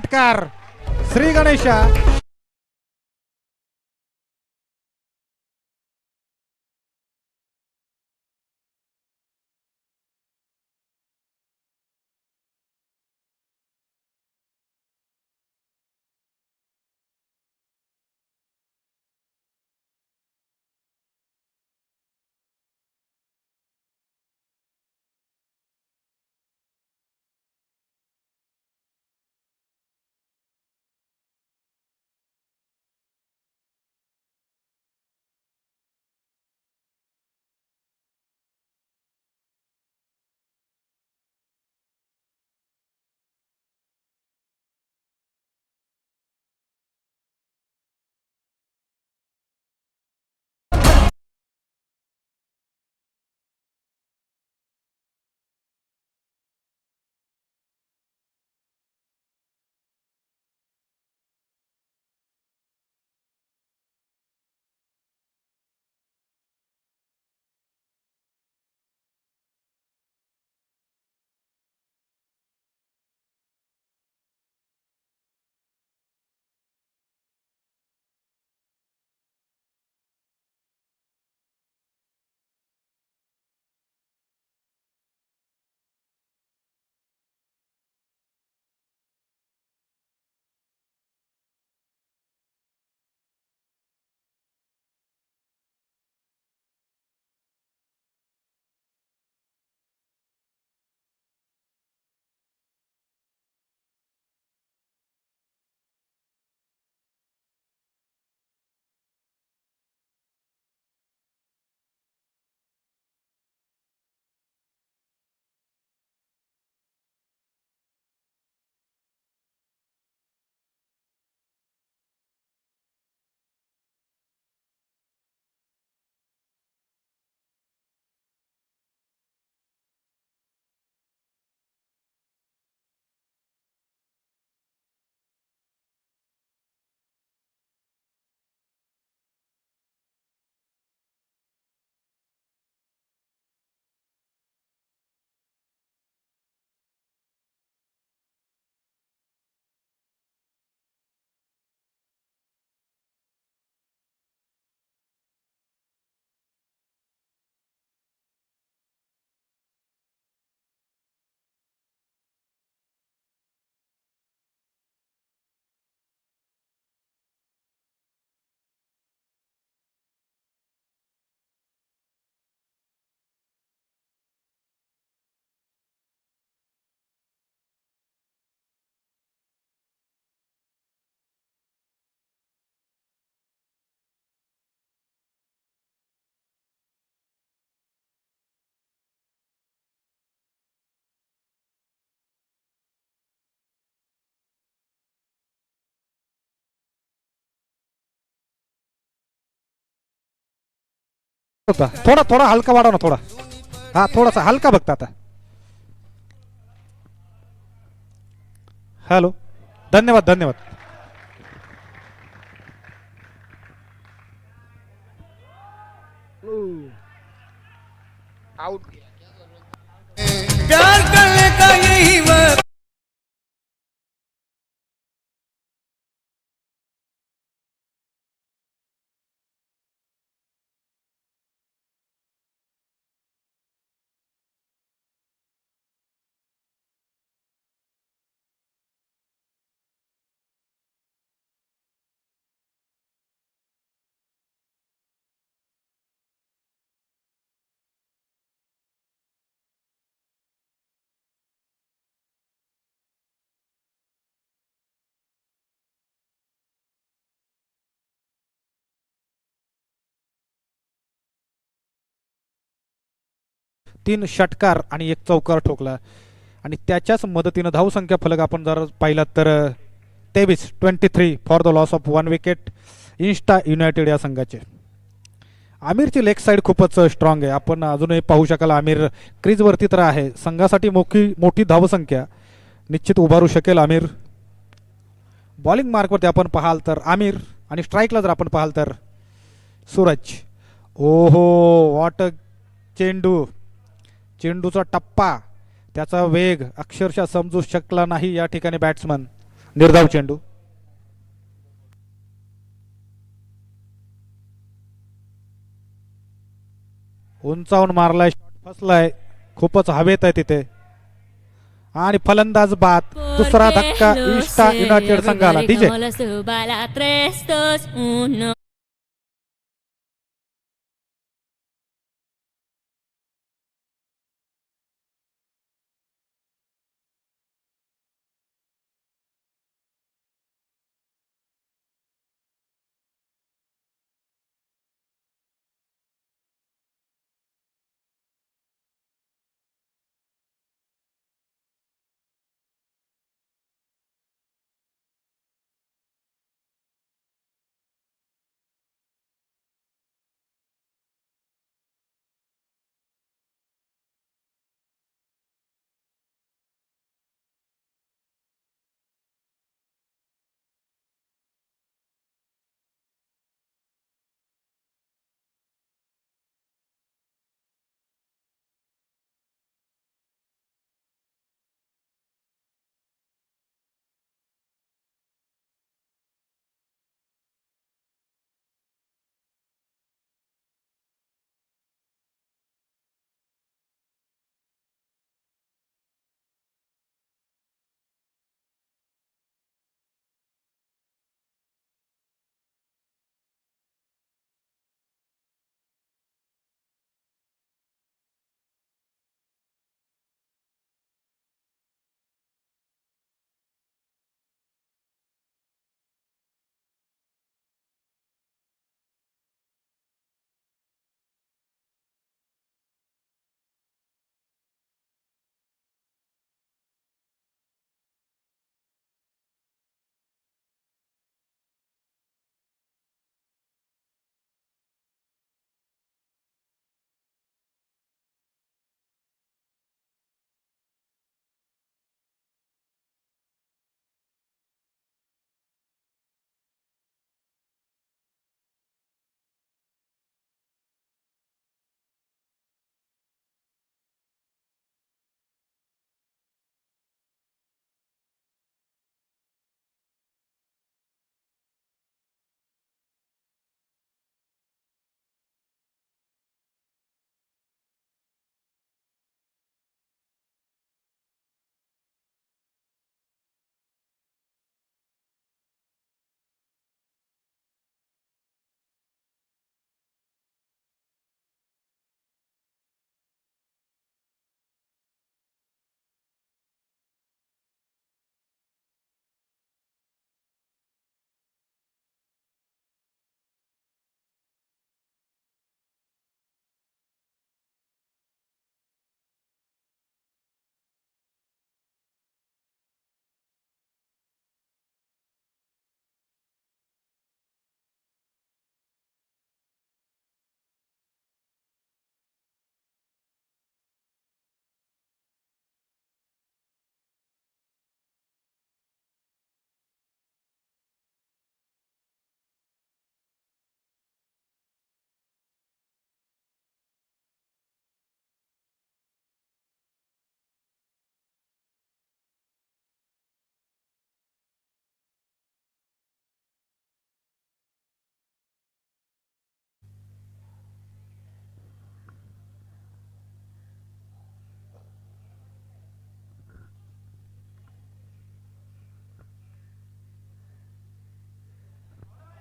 षटकार श्री गणेशा. होता थोडा थोडा हलका वाढव ना थोडा. हा थोडासा हलका बघता आता. हॅलो धन्यवाद धन्यवाद. प्यार करने का यही वक्त तीन षटकार आणि एक चौकार ठोकला आणि त्याच्याच मदतीनं धावसंख्या फलक आपण जर पाहिला तर 23 for the loss of 1 wicket Insta United या संघाचे. आमिरची लेग साईड खूपच स्ट्रॉंग आहे. आपण अजूनही पाहू शकाल आमिर क्रीजवरती तर आहे. संघासाठी मोठी धावसंख्या निश्चित उभारू शकेल आमिर. बॉलिंग मार्कवरती आपण पाहाल तर आमिर आणि स्ट्राईकला जर आपण पाहाल तर सूरज. ओहो वॉट चेंडू. चेंडूचा टप्पा त्याचा वेग अक्षरशः समजू शकला नाही या ठिकाणी बॅट्समन. निर्धाव चेंडू. उंचावून मारलाय, शॉट फसलाय, खूपच हवेत आहे तिथे आणि फलंदाज बाद. दुसरा धक्का इष्टा युनायटेड संघाला. डीजे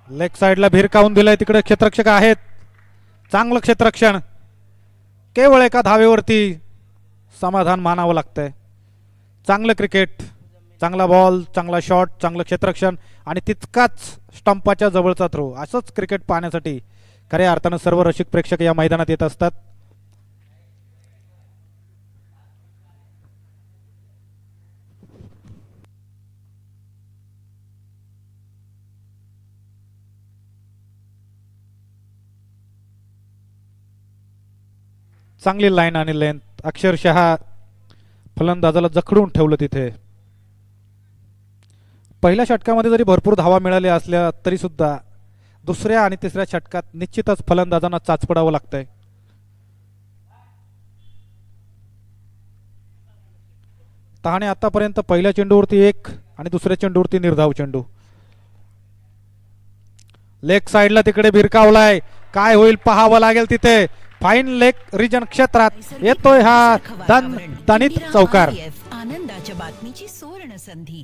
लेग साइडला भिरकावून दिलाय, तिकडे क्षेत्ररक्षक आहेत. चांगलं क्षेत्ररक्षण, केवळ एका धावेवरती समाधान मानावं लागतंय. चांगलं क्रिकेट, चांगला बॉल, चांगला शॉट, चांगलं क्षेत्ररक्षण आणि तितकाच स्टंपाच्या जवळचा थ्रो. असंच क्रिकेट पाहण्यासाठी खऱ्या अर्थानं सर्व रसिक प्रेक्षक या मैदानात येत असतात. चांगली लाईन आणि लेंथ, अक्षरशः फलंदाजाला जखडून ठेवलं तिथे. पहिल्या षटकामध्ये जरी भरपूर धावा मिळाल्या असल्या तरी सुद्धा दुसऱ्या आणि तिसऱ्या षटकात निश्चितच फलंदाजांना चाचपडावं लागतंय. तहाने आतापर्यंत पहिल्या चेंडूवरती 1, आणि दुसऱ्या चेंडूवरती निर्धाव चेंडू. लेग साइडला तिकडे भिरकावलाय. काय होईल पाहावं लागेल तिथे. फाईन लेग रिजन क्षेत्रात येतोय हा दणदणीत चौकार. आनंदाच्या बातमीची सुवर्ण संधी.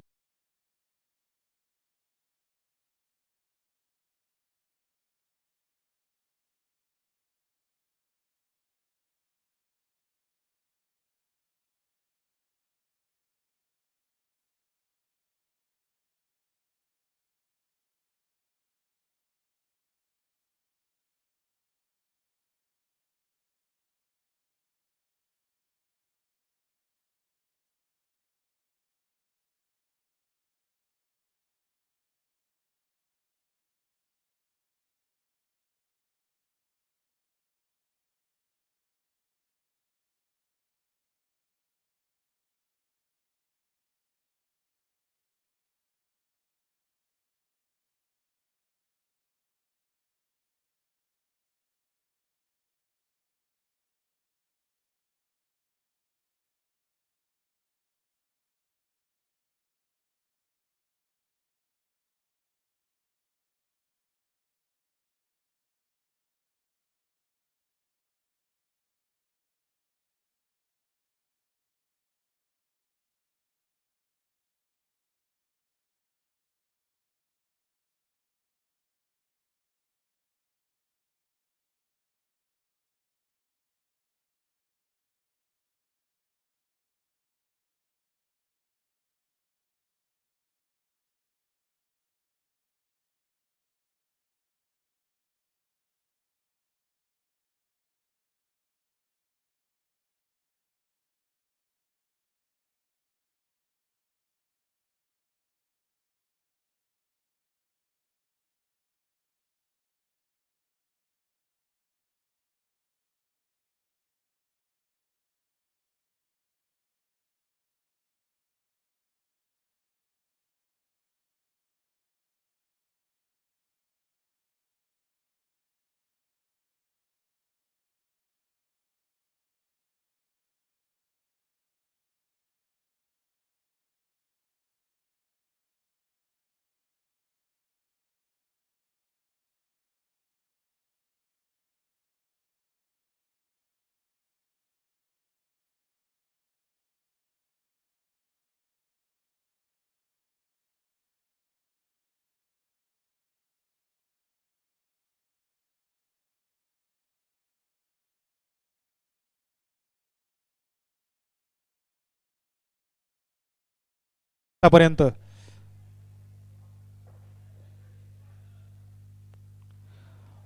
पर्यंत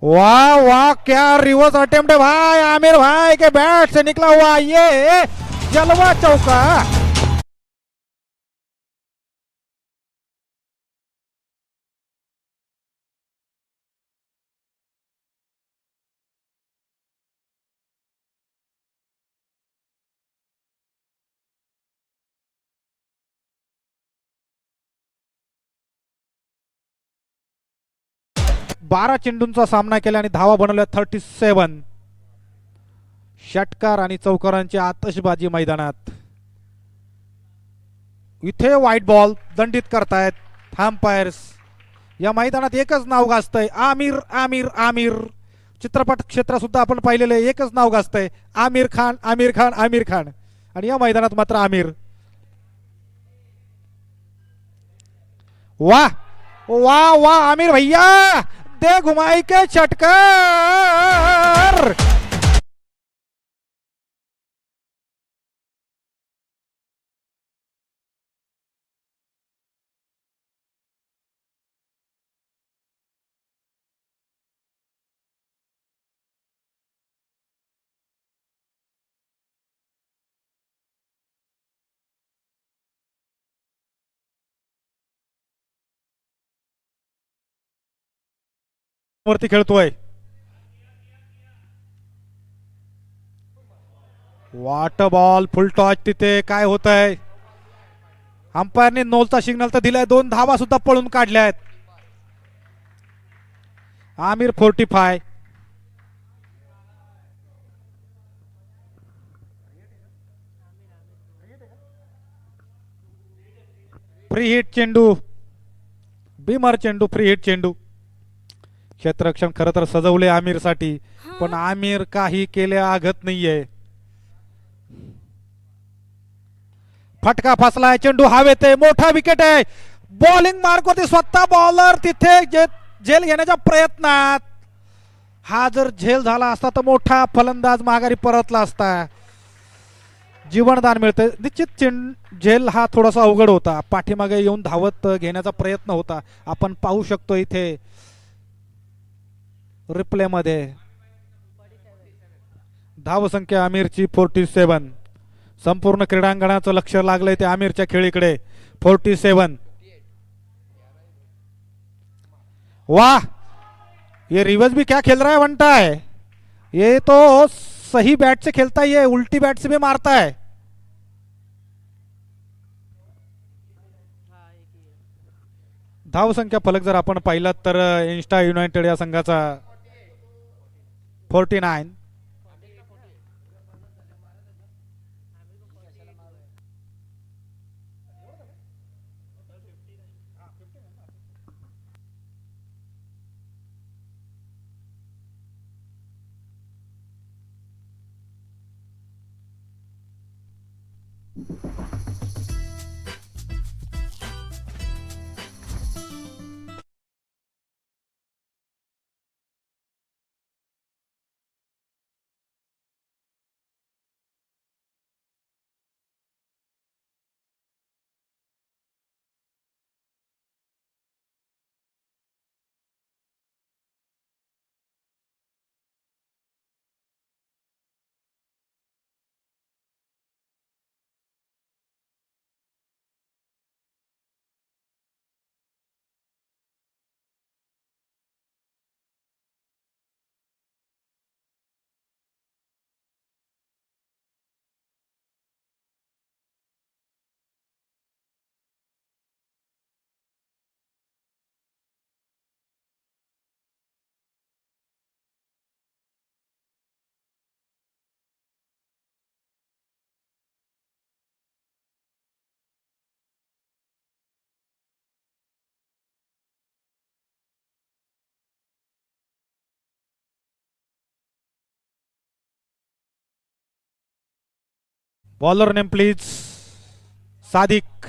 वाह वाह क्या रिवर्स अटेम्प्ट है भाई आमिर भाई के बैट से निकला हुआ ये जलवा चौका. बारा चेंडूंचा सामना केला आणि धावा बनवल्या 37. षटकार आणि चौकारांची आतषबाजी मैदानात. इथे व्हाईट बॉल दंडित करतायत अंपायर्स. या मैदानात एकच नाव गाजतंय आमिर आमिर आमिर. चित्रपट क्षेत्र सुद्धा आपण पाहिलेलं एकच नाव गाजतंय आमिर खान आमिर खान आमिर खान. आणि या मैदानात मात्र आमिर. वाह वाह वाह आमिर भैया दे घुमाई के षटकार. वरती खेळतोय. वाट बॉल फुल टॉच. तिथे काय होत आहे. अंपायरने नोलचा सिग्नल तर दिलाय. 2 धावा सुद्धा पळून काढल्या आहेत. आमिर 45. फ्री हिट चेंडू, बीमर चेंडू, फ्री हिट चेंडू. क्षेत्ररक्षण खरं तर सजवले आमिरसाठी, पण आमिर काही केले आगत नाहीये. फटका फसलाय, चेंडू हवेत आहे, मोठा विकेट आहे. बॉलिंग मार्क होती, स्वतः बॉलर तिथे झेल घेण्याच्या प्रयत्नात. हा जर झेल झाला असता तर मोठा फलंदाज माघारी परतला असता. जीवनदान मिळतं निश्चित. झेल हा थोडासा अवघड होता, पाठीमागे येऊन धावत घेण्याचा प्रयत्न होता. आपण पाहू शकतो इथे रिप्ले मध्ये धावसंख्या आमिरची 47. संपूर्ण क्रीडांगणाचं लक्ष लागलंय ते आमिरच्या खेळीकडे. 47. वाह, ये रिवर्स भी क्या खेल रहा है बनता है. ये तो सही बैट से खेलता ही है, उल्टी बैट से भी मारता है. धावसंख्या फलक जर आपण पाहिलात तर इन्स्टा युनायटेड या संघाचा 49. Bowler name please. Sadiq.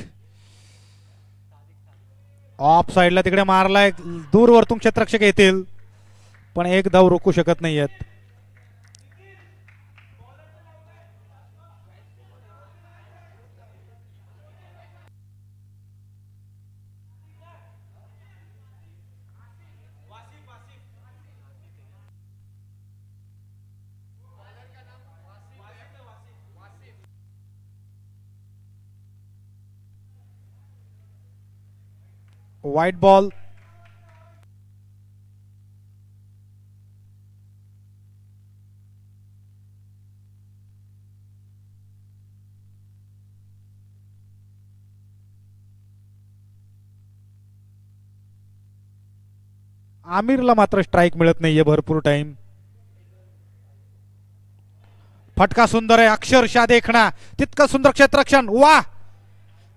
Of साइडला तिकडे मारलाय, दूर वरतून क्षेत्ररक्षक येतील पण एक धाव रोखू शकत नाहीयेत. White ball. आमिरला मात्र स्ट्राइक मिळत नाहीये भरपूर टाइम. फटका सुंदर आहे, अक्षरशः देखना. तितकं सुंदर क्षेत्ररक्षण. वाह,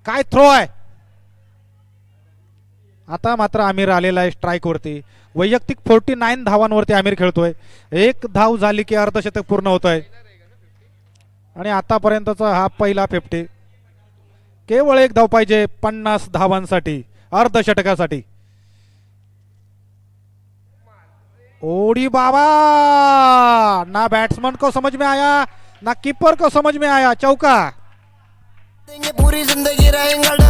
काय थ्रो आहे. आता मात्र आमिर आलेला आहे स्ट्राइक वरती. वैयक्तिक 49 धावांवरती आमिर खेळतोय. एक धाव झाली की अर्धशतक पूर्ण होत आहे आणि आतापर्यंतचा हा पहिला 50. केवळ एक धाव पाहिजे 50 धावांसाठी, अर्धशतकासाठी. ओडी बाबा, ना बैट्समैन को समझ में आया ना कीपर को समझ में आया. चौका. पूरी जिंदगी रहेंगे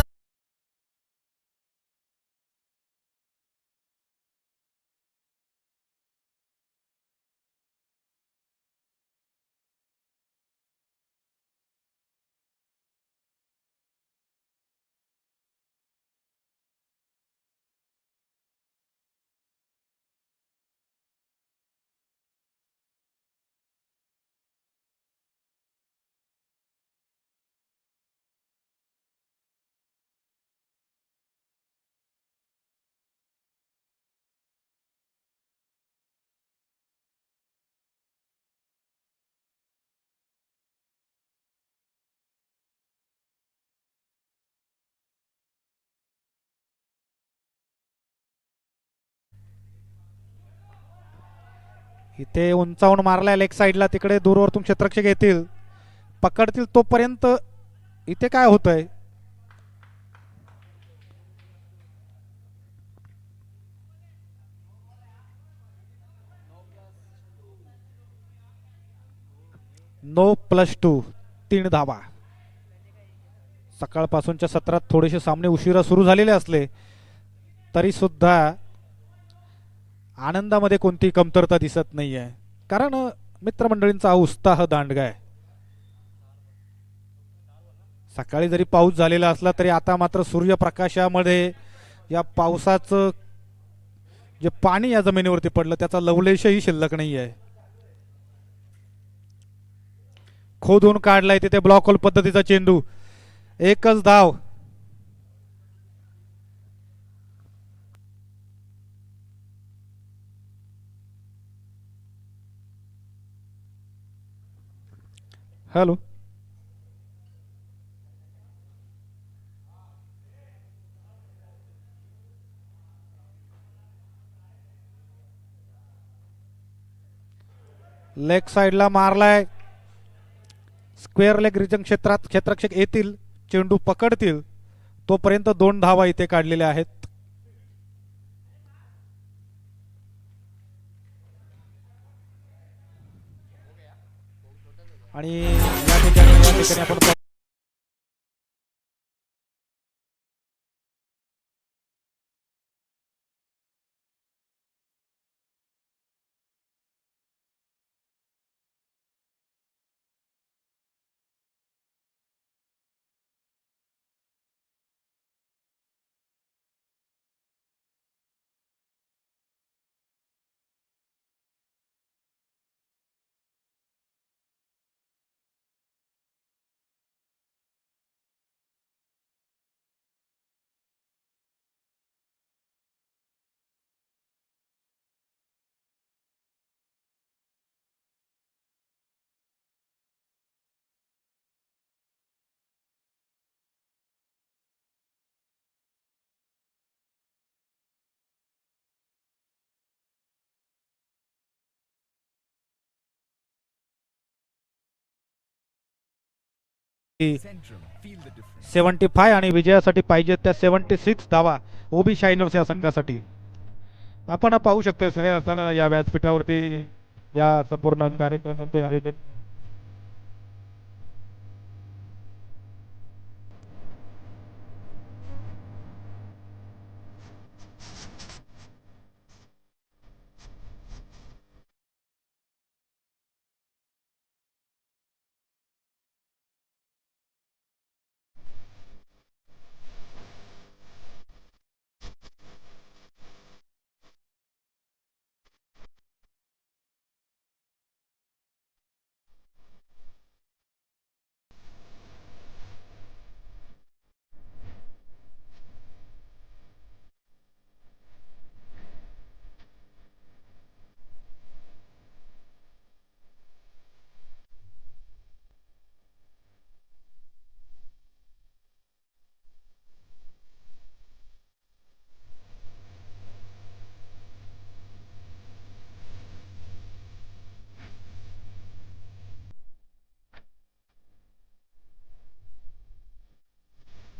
इथे उंचावून मारलाय लेग साईडला, तिकडे दूरवरतून क्षेत्ररक्षक येतील, पकडतील तोपर्यंत इथे काय होतंय. नो+2 3 धावा. सकाळपासूनच्या सत्रात थोडेसे सामने उशिरा सुरू झालेले असले तरी सुद्धा आनंदामध्ये कोणती कमतरता दिसत नाहीये, कारण मित्रमंडळींचा हा उत्साह दांडगा आहे. सकाळी जरी पाऊस झालेला असला तरी आता मात्र सूर्यप्रकाशामध्ये या पावसाचं जे पाणी या जमिनीवरती पडलं त्याचा लवलेशही शिल्लक नाही आहे. खोदून काढलाय तिथे ब्लॉक होल पद्धतीचा चेंडू, एकच धाव. हॅलो, लेग साइडला मारलाय, स्क्वेअर लेग रिजन क्षेत्रात क्षेत्ररक्षक येतील, चेंडू पकडतील तोपर्यंत 2 धावा इथे काढलेल्या आहेत. आणि या ठिकाणी आपण Centrum, feel the difference. 75 आणि विजयासाठी पाहिजे त्या 76 धावा ओबी शायनर्स या संघासाठी. आपण पाहू शकतो सगळे असताना या व्यासपीठावरती या संपूर्ण कार्यक्रमाचे आयोजन.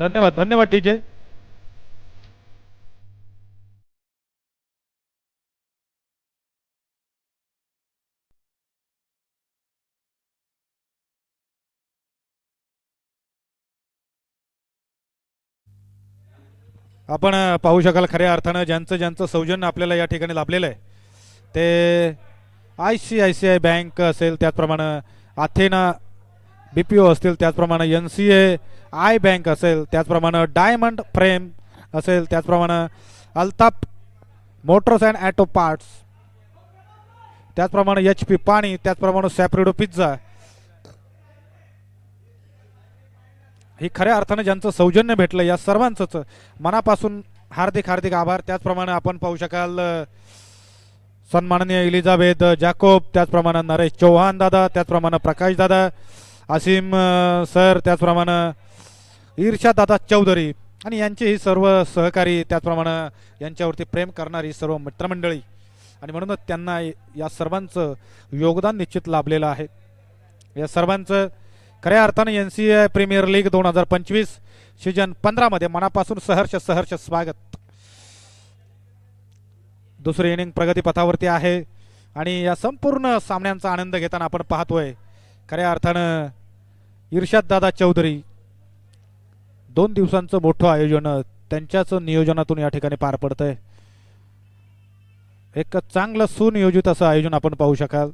धन्यवाद धन्यवाद डीजे. आपण पाहू शकाल खऱ्या अर्थानं ज्यांचं ज्यांचं सौजन्य आपल्याला या ठिकाणी लाभलेलं आहे ते ICICI बँक असेल, त्याचप्रमाणे अथेना BPO असतील, त्याचप्रमाणे NCA बँक असेल, त्याचप्रमाणे डायमंड फ्रेम असेल, त्याचप्रमाणे Altaf Motors and auto parts, त्याचप्रमाणे HP पाणी, त्याचप्रमाणे सॅप्रिडो पिझ्झा. ही खऱ्या अर्थानं ज्यांचं सौजन्य भेटलं या सर्वांचंच मनापासून हार्दिक हार्दिक आभार. त्याचप्रमाणे आपण पाहू शकाल सन्माननीय इलिझाबेथ जॅकोब, त्याचप्रमाणे नरेश चौहान दादा, त्याचप्रमाणे प्रकाश दादा, असीम सर, त्याचप्रमाणे ईर्षा दादा चौधरी आणि यांचे ही सर्व सहकारी, त्याचप्रमाणे यांच्यावरती प्रेम करणारी सर्व मित्रमंडळी आणि म्हणूनच त्यांना या सर्वांचं योगदान निश्चित लाभलेलं आहे. या सर्वांचं खऱ्या अर्थानं NCAA प्रीमियर लीग 2025 सीजन 15 मध्ये मनापासून सहर्ष स्वागत. दुसरी इनिंग प्रगतीपथावरती आहे आणि या संपूर्ण सामन्यांचा आनंद घेताना आपण पाहतोय खऱ्या अर्थानं इर्शाद दादा चौधरी 2 दिवसांचं मोठं आयोजन त्यांच्याच नियोजनातून या ठिकाणी पार पडतंय. एक चांगलं सुनियोजित असं आयोजन आपण पाहू शकाल.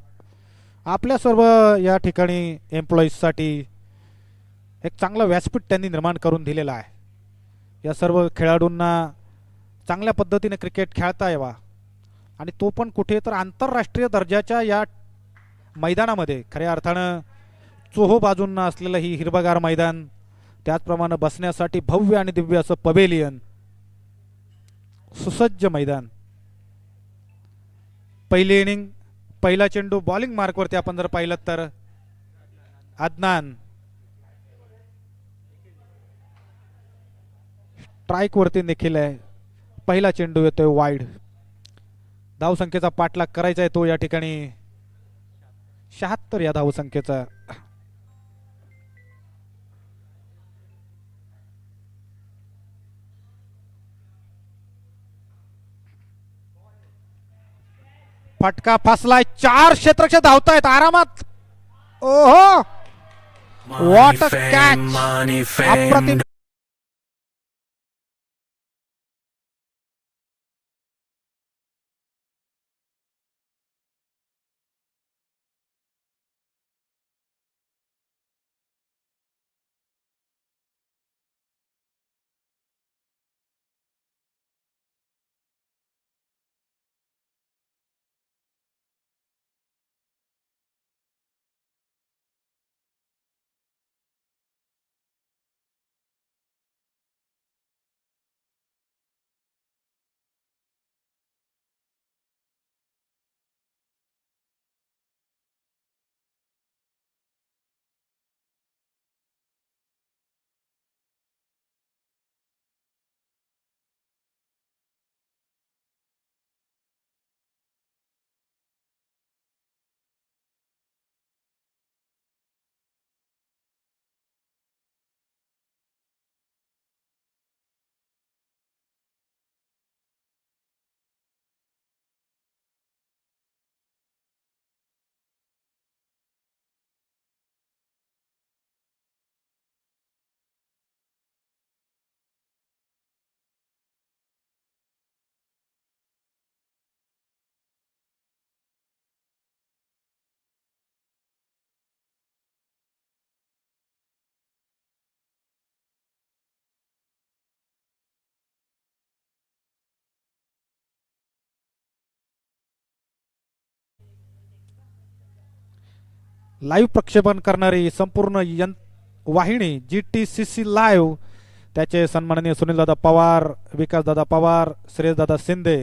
आपल्या सर्व या ठिकाणी एम्प्लॉईजसाठी एक चांगलं व्यासपीठ त्यांनी निर्माण करून दिलेलं आहे. या सर्व खेळाडूंना चांगल्या पद्धतीने क्रिकेट खेळता यावा आणि तो पण कुठे तर आंतरराष्ट्रीय दर्जाच्या या मैदानामध्ये. खऱ्या अर्थानं चोहो बाजूंना असलेलं ही हिरवगार मैदान, त्याचप्रमाणे बसण्यासाठी भव्य आणि दिव्य असं पवेलियन, सुसज्ज मैदान. पहिली इनिंग पहिला चेंडू बॉलिंग मार्कवरती आपण जर पाहिलं तर अदनान स्ट्राईक वरती निखिल आहे. पहिला चेंडू येतोय वाईड. धावसंख्येचा पाठलाग करायचा आहे तो या ठिकाणी 76 या धावसंख्येचा. फटका फसलाय. 4 क्षेत्ररक्षक धावतायत आरामात. ओहो, व्हॉट अ कॅच. अप्रतिम. लाईव्ह प्रक्षेपण करणारी संपूर्ण वाहिनी GTCC लाईव्ह, त्याचे सन्माननीय सुनीलदादा पवार, विकासदादा पवार, श्रेयसदादा शिंदे,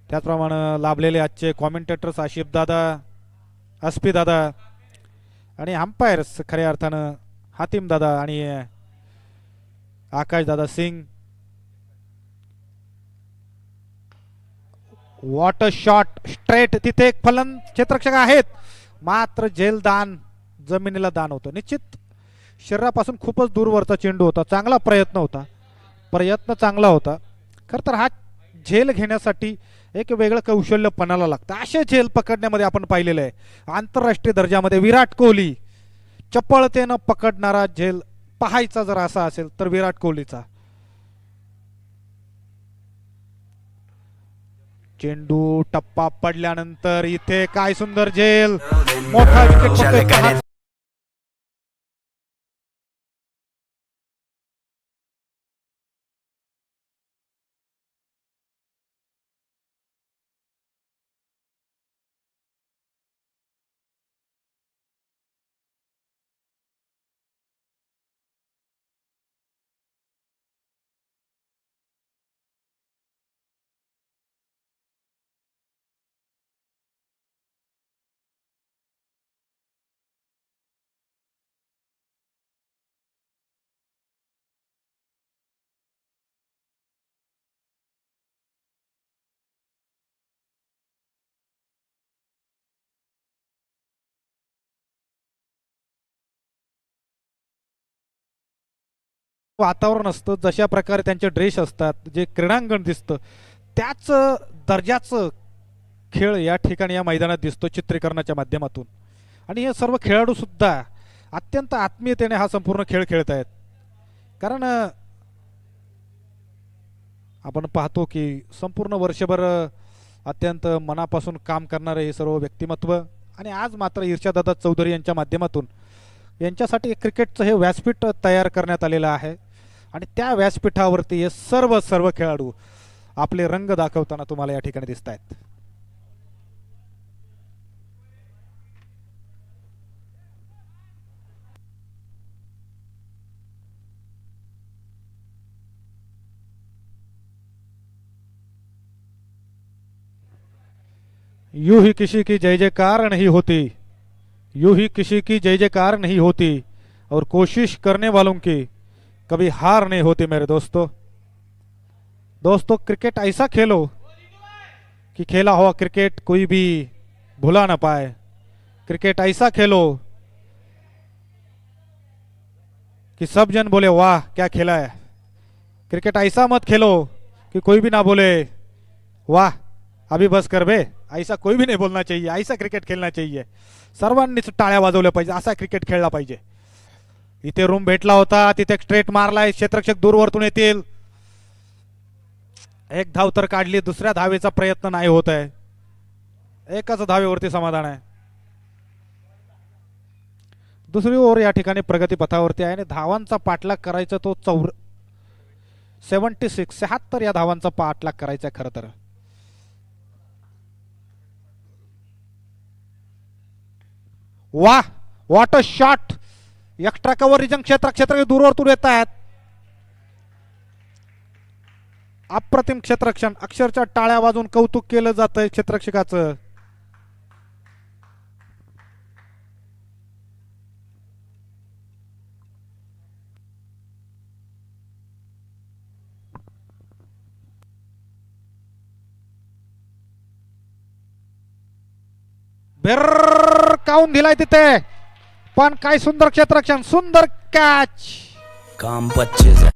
त्याचप्रमाणे लाभलेले आजचे कॉमेंटेटर्स आशिफ दादा, अस्पी दादा आणि अंपायर्स खऱ्या अर्थानं हातिम दादा आणि आकाश दादा Singh. What a shot. Straight. तिथे एक फलन क्षेत्ररक्षक आहेत मात्र झेलदान जमिनीला दान होतं. निश्चित शरीरापासून खूपच दूरवरचा चेंडू होता. चांगला प्रयत्न होता. प्रयत्न चांगला होता. खरं तर हा झेल घेण्यासाठी एक वेगळं कौशल्य पणाला लागतं. असे झेल पकडण्यामध्ये आपण पाहिलेलं आहे आंतरराष्ट्रीय दर्जामध्ये. विराट कोहली चपळतेनं पकडणारा झेल पाहायचा जर असा असेल तर विराट कोहलीचा. चेंडू टप्पा पडल्यानंतर इथे काय सुंदर झेल. मोठा विकेट. वातावरण असतं, जशा प्रकारे त्यांचे ड्रेस असतात, जे क्रीडांगण दिसतं, त्याच दर्जाचं खेळ या ठिकाणी या मैदानात दिसतो चित्रीकरणाच्या माध्यमातून. आणि हे सर्व खेळाडू सुद्धा अत्यंत आत्मीयतेने हा संपूर्ण खेळ खेळत आहेत. कारण आपण पाहतो की संपूर्ण वर्षभर अत्यंत मनापासून काम करणारे हे सर्व व्यक्तिमत्व आणि आज मात्र इर्षादादा चौधरी यांच्या माध्यमातून यांच्यासाठी क्रिकेटचं हे व्यासपीठ तयार करण्यात आलेलं आहे. आणि त्या व्यासपीठावरती हे सर्व खेळाडू आपले रंग दाखवताना तुम्हाला या ठिकाणी दिसत आहेत. यूं ही किसी की जय जयकार नहीं होती, यूं ही किसी की जय जयकार नहीं होती, और कोशिश करने वालों की कभी हार नहीं होती मेरे दोस्तों. दोस्तों, क्रिकेट ऐसा खेलो कि खेला हुआ क्रिकेट कोई भी भुला ना पाए. क्रिकेट ऐसा खेलो कि सब जन बोले वाह क्या खेला है. क्रिकेट ऐसा मत खेलो कि कोई भी ना बोले वाह अभी बस कर बे. ऐसा कोई भी नहीं बोलना चाहिए. ऐसा क्रिकेट खेळना चाहिए. सर्वांनीच टाळ्या वाजवल्या पाहिजे. असा क्रिकेट खेळला पाहिजे. इथे रूम भेटला होता, तिथे स्ट्रेट मारलाय, क्षेत्ररक्षक दूरवरतून येतील. एक धाव तर काढली, दुसऱ्या धावेचा प्रयत्न नाही होत आहे. एकच धावेवरती समाधान आहे. दुसरी ओव्हर या ठिकाणी प्रगती पथावरती आहे आणि धावांचा पाठलाग करायचा तो 76 या धावांचा पाठलाग करायचा खरं तर. वाह, what a shot. Extra cover region क्षेत्र दूरवरतून येत आहेत. अप्रतिम क्षेत्ररक्षण. अक्षरशः टाळ्या वाजून कौतुक केलं जात आहे क्षेत्ररक्षकाचं. काऊन दिलाय तिथे, पण काय सुंदर क्षेत्ररक्षण, सुंदर कॅच. काम 25 है.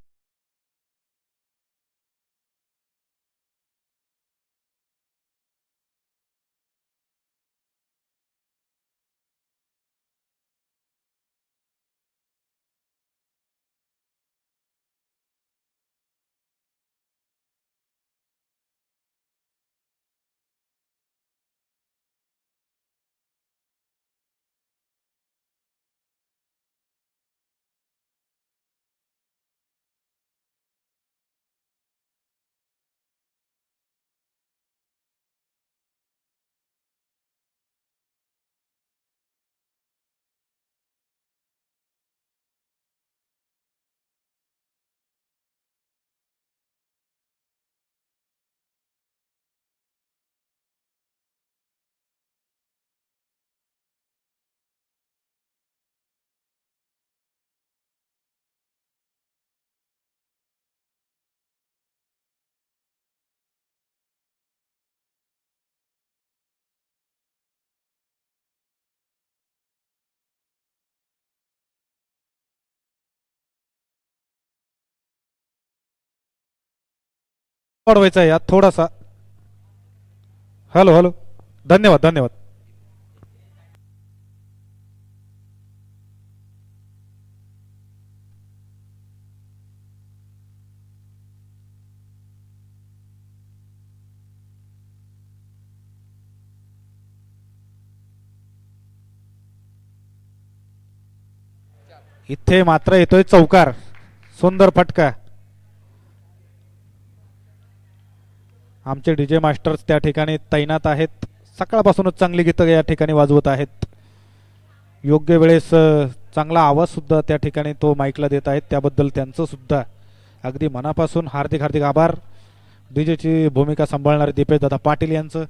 वाढवायचा यात थोडासा. हॅलो हॅलो, धन्यवाद धन्यवाद. इथे मात्र येतोय चौकार. सुंदर फटका. आमचे डीजे मास्टर्स त्या ठिकाणी तैनात आहेत. सकाळपासूनच चांगली गीतं या ठिकाणी वाजवत आहेत. योग्य वेळेस चांगला आवाज सुद्धा त्या ठिकाणी तो माईकला देत आहेत. त्याबद्दल त्यांचं सुद्धा अगदी मनापासून हार्दिक हार्दिक आभार. डीजेची भूमिका सांभाळणारे दीपेश दादा पाटील यांचं.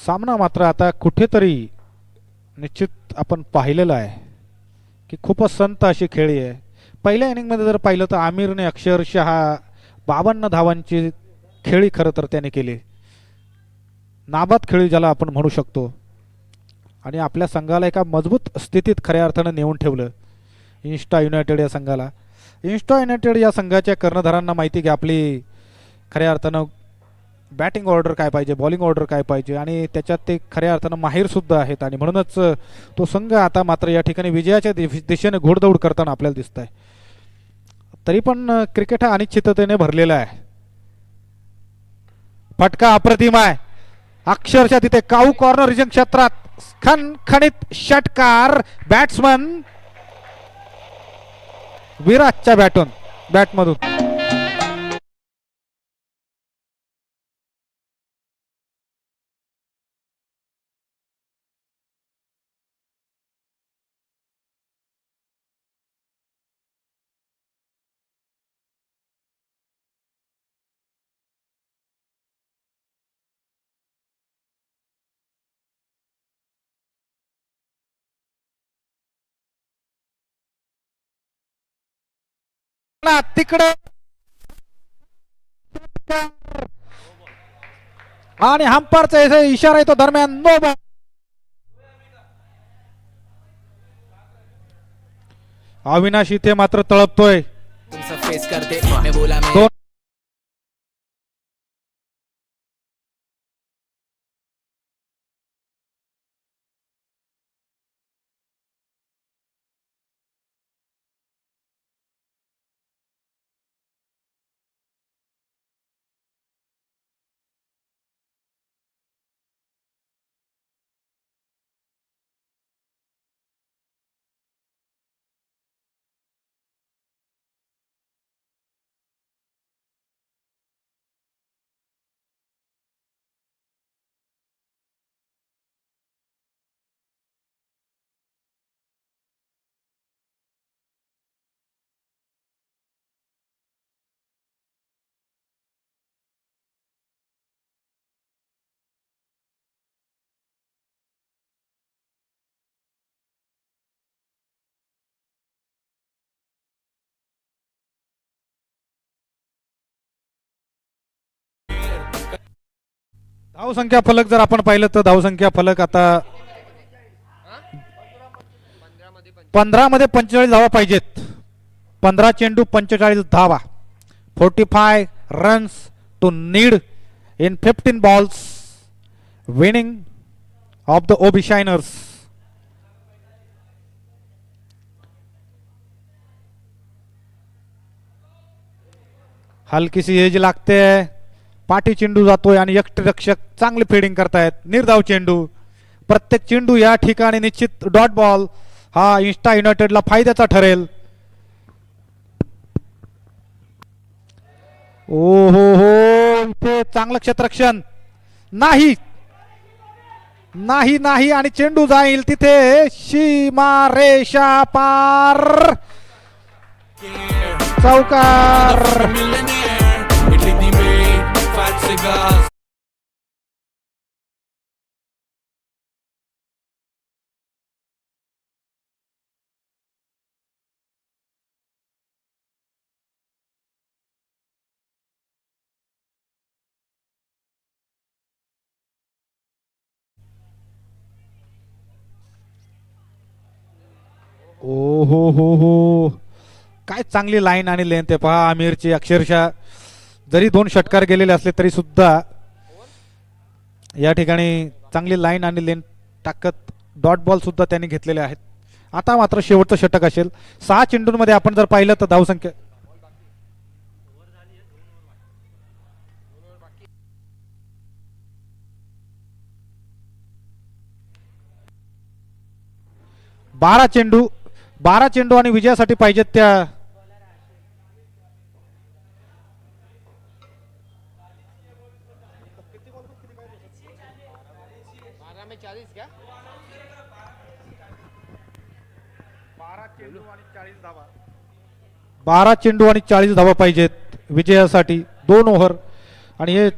सामना मात्र आता कुठेतरी निश्चित आपण पाहिलेलं आहे की खूपच संत अशी खेळी आहे. पहिल्या इनिंगमध्ये जर पाहिलं तर आमिरने अक्षरशः 52 धावांची खेळी खरं तर त्याने केली. नाबाद खेळी ज्याला आपण म्हणू शकतो आणि आपल्या संघाला एका मजबूत स्थितीत खऱ्या अर्थानं नेऊन ठेवलं इन्स्टा युनायटेड या संघाला. इन्स्टा युनायटेड या संघाच्या कर्णधारांना माहिती की आपली खऱ्या अर्थानं बॅटिंग ऑर्डर काय पाहिजे, बॉलिंग ऑर्डर काय पाहिजे आणि त्याच्यात ते खऱ्या अर्थानं माहीरसुद्धा आहेत आणि म्हणूनच तो संघ आता मात्र या ठिकाणी विजयाच्या दिशेने घोडदौड करताना आपल्याला दिसत आहे. तरी पण क्रिकेट हा अनिश्चिततेने भरलेला आहे. फटका अप्रतिम आहे अक्षरशः तिथे काऊ कॉर्नर रिजन क्षेत्रात खणखणीत षटकार बॅट्समन विराटच्या बॅटमधून. तिकडे आणि हंपरचा इशारा येतो दरम्यान नो बॉल. अविनाश इथे मात्र तळपतोय. फेस करते मैं बोला मैं दोन धावसंख्या फलक जर आपण पाहिलं तर धावसंख्या फलक आता 15 मध्ये 45 धावा पाहिजेत. 15 चेंडू 45 धावा. 45 runs to need in 15 balls. Winning of the OB shiners. हलकीशी एज लागते. पाठी चेंडू जातोय आणि यष्टिरक्षक चांगले फिल्डिंग करतायत. निर्धाव चेंडू. प्रत्येक चेंडू या ठिकाणी निश्चित डॉट बॉल हा इन्स्टा युनायटेडला फायद्याचा ठरेल. ओ हो हो इथे चांगलं क्षेत्ररक्षण नाही नाही नाही आणि चेंडू जाईल तिथे सीमारेषा पार. चौकार. ओ हो हो हो काय चांगली लाईन आणि लेंथ आहे पहा आमिरची. अक्षरशः जरी 2 षटकार गेलेले असले तरी सुद्धा या ठिकाणी चांगली लाईन आणि लेंथ टाकत डॉट बॉल सुद्धा त्यांनी घेतलेले आहेत. आता मात्र शेवटचं षटक असेल. 6 चेंडूंमध्ये आपण जर पाहिलं तर धावसंख्या 12 चेंडू आणि विजयासाठी पाहिजेत त्या बारा चेंडू आणि 40 धावा पाहिजेत विजयासाठी. 2 ओव्हर आणि हे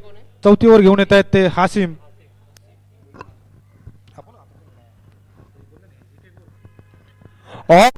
चौथी ओव्हर घेऊन येत आहेत ते हासिम. और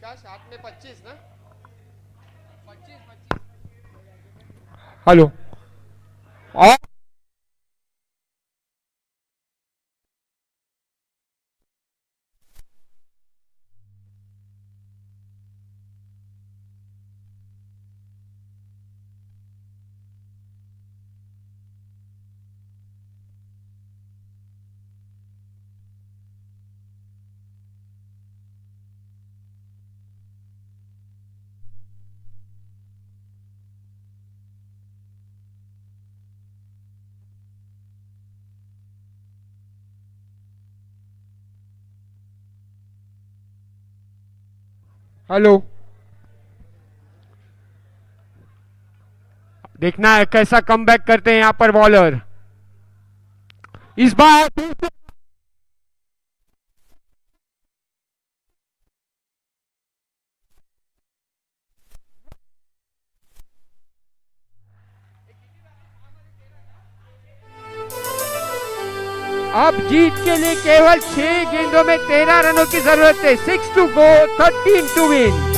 विकास 8 में 25 ना 25 हेलो और हेलो देखना है कैसा कमबैक करते हैं यहाँ पर बॉलर इस बार फिर से अब जीत के लिए केवल 6 गेंदों में 13 रनों की जरूरत है 6 टू गो 13 टू विन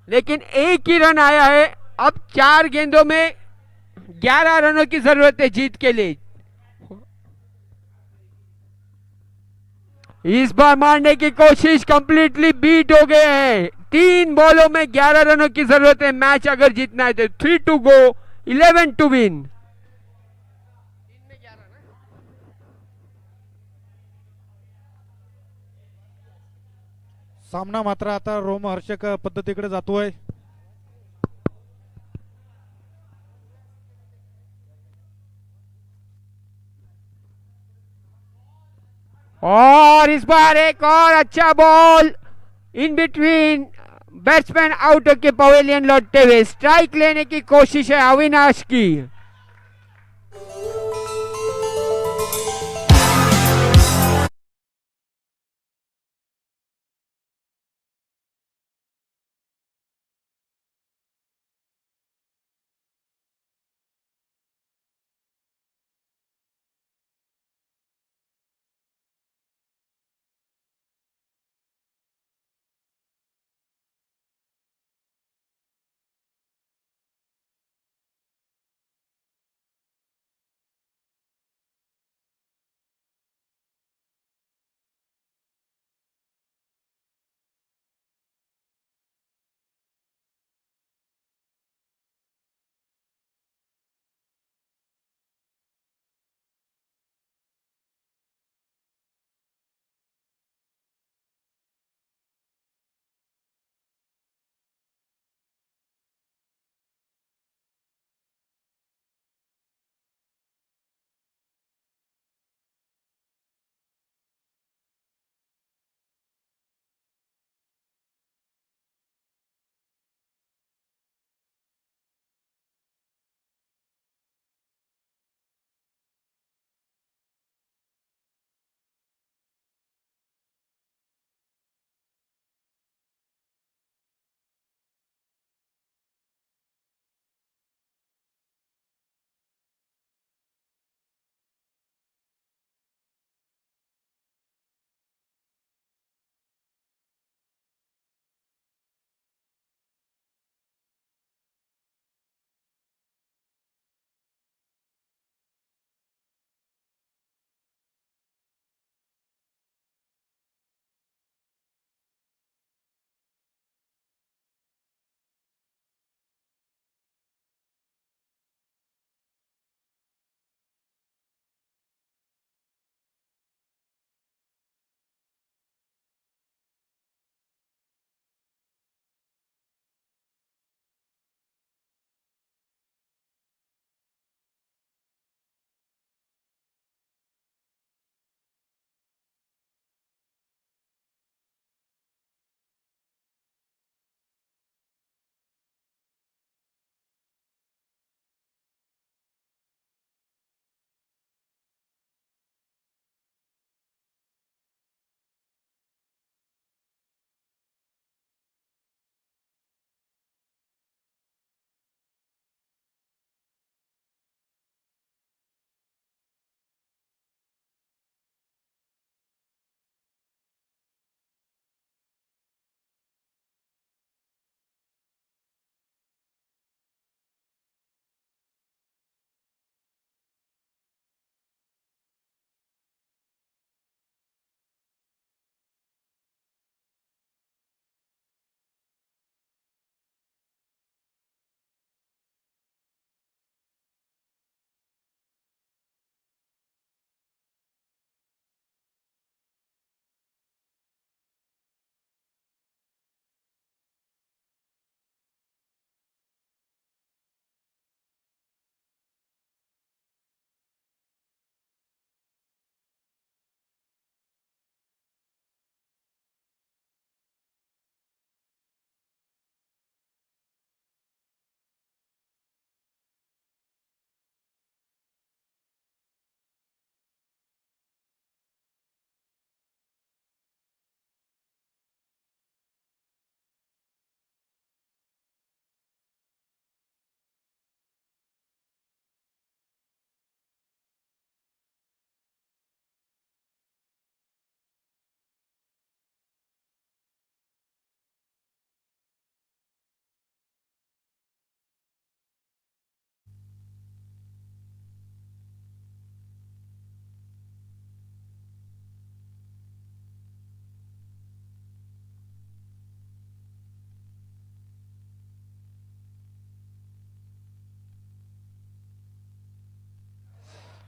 लेकिन एक ही रन आया है। अब 4 गेंदों में 11 रनों की जरूरत है जीत के लिए। इस बार मारने की कोशिश कंप्लीटली बीट हो गए हैं। 3 बॉलों में 11 रनों की जरूरत है मैच अगर जीतना है तो। 3 टू गो, 11 टू विन। सामना मात्र आता रोमहर्षक पद्धतीकडे जातोय. और इस बार एक और अच्छा ball in between batsman out K pavilion लौटते हुए। स्ट्राइक लेने की कोशिश है अविनाश की।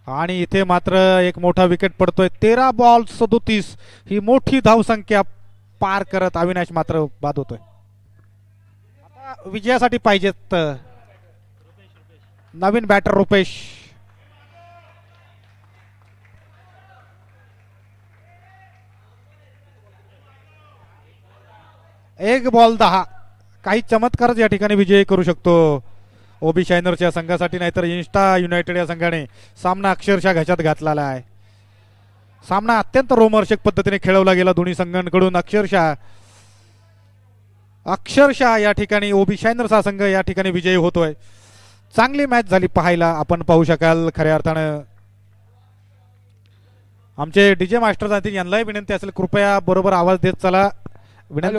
आणि इथे मात्र एक मोठा विकेट पडतोय. 13 बॉल 37 ही मोठी धावसंख्या पार करत अविनाश मात्र बाद होतोय. आता विजयासाठी पाहिजेत नवीन बॅटर रुपेश. एक बॉल 10. काही चमत्कारच या ठिकाणी विजय करू शकतो ओबी शायनरच्या संघासाठी, नाहीतर इन्स्टा युनायटेड या संघाने सामना अक्षरशः घशात घातलेला आहे. सामना अत्यंत रोमहर्षक पद्धतीने खेळवला गेला दोन्ही संघांकडून. अक्षरशः या ठिकाणी ओबी शायनर्स संघ या ठिकाणी विजयी होतोय. चांगली मॅच झाली पाहायला, आपण पाहू शकाल. खऱ्या अर्थानं आमचे डीजे मास्टर यांनाही विनंती असेल कृपया बरोबर आवाज देत चला. विनंती